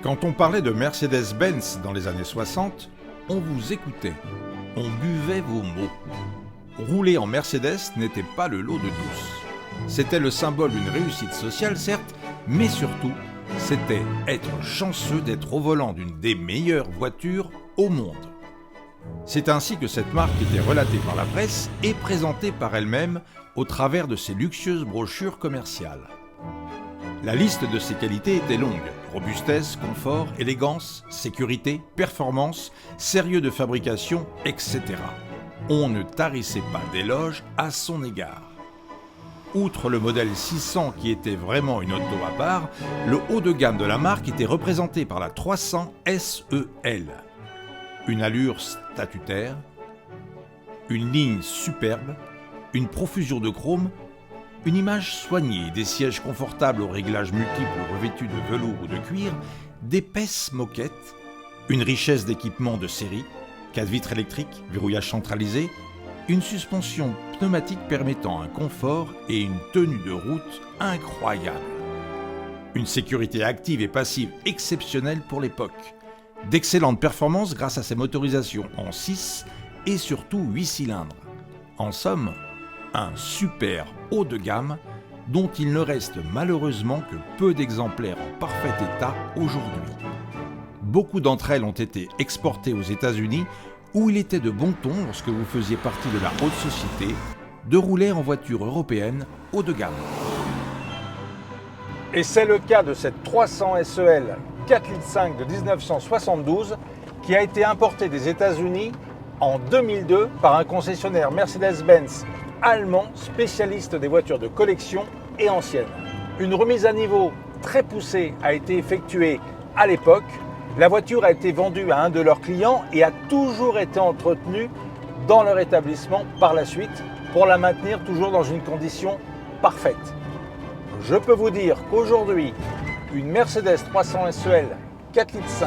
Quand on parlait de Mercedes-Benz dans les années 60, on vous écoutait, on buvait vos mots. Rouler en Mercedes n'était pas le lot de tous. C'était le symbole d'une réussite sociale, certes, mais surtout, c'était être chanceux d'être au volant d'une des meilleures voitures au monde. C'est ainsi que cette marque était relatée par la presse et présentée par elle-même au travers de ses luxueuses brochures commerciales. La liste de ses qualités était longue: robustesse, confort, élégance, sécurité, performance, sérieux de fabrication, etc. On ne tarissait pas d'éloges à son égard. Outre le modèle 600 qui était vraiment une auto à part, le haut de gamme de la marque était représenté par la 300 SEL. Une allure statutaire, une ligne superbe, une profusion de chrome, une image soignée, des sièges confortables aux réglages multiples revêtus de velours ou de cuir, d'épaisses moquettes, une richesse d'équipements de série, 4 vitres électriques, verrouillage centralisé, une suspension pneumatique permettant un confort et une tenue de route incroyable. Une sécurité active et passive exceptionnelle pour l'époque. D'excellentes performances grâce à ses motorisations en 6 et surtout 8 cylindres. En somme, un super haut de gamme dont il ne reste malheureusement que peu d'exemplaires en parfait état aujourd'hui. Beaucoup d'entre elles ont été exportées aux États-Unis où il était de bon ton, lorsque vous faisiez partie de la haute société, de rouler en voiture européenne haut de gamme. Et c'est le cas de cette 300 SEL 4,5 litres de 1972 qui a été importée des États-Unis en 2002 par un concessionnaire Mercedes-Benz allemand spécialiste des voitures de collection et anciennes. Une remise à niveau très poussée a été effectuée à l'époque. La voiture a été vendue à un de leurs clients et a toujours été entretenue dans leur établissement par la suite pour la maintenir toujours dans une condition parfaite. Je peux vous dire qu'aujourd'hui, une Mercedes 300 SEL 4,5 litres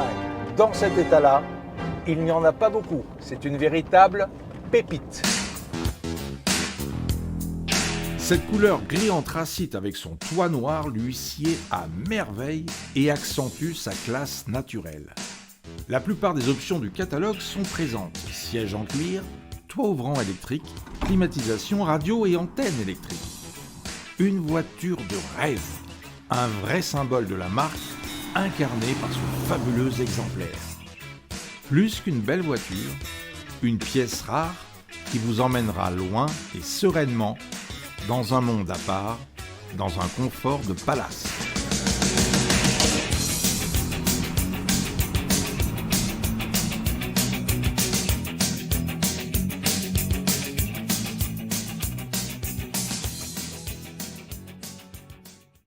dans cet état-là, il n'y en a pas beaucoup. C'est une véritable pépite. Cette couleur gris anthracite avec son toit noir lui sied à merveille et accentue sa classe naturelle. La plupart des options du catalogue sont présentes: siège en cuir, toit ouvrant électrique, climatisation, radio et antenne électrique. Une voiture de rêve, un vrai symbole de la marque, incarné par ce fabuleux exemplaire. Plus qu'une belle voiture, une pièce rare qui vous emmènera loin et sereinement dans un monde à part, dans un confort de palace.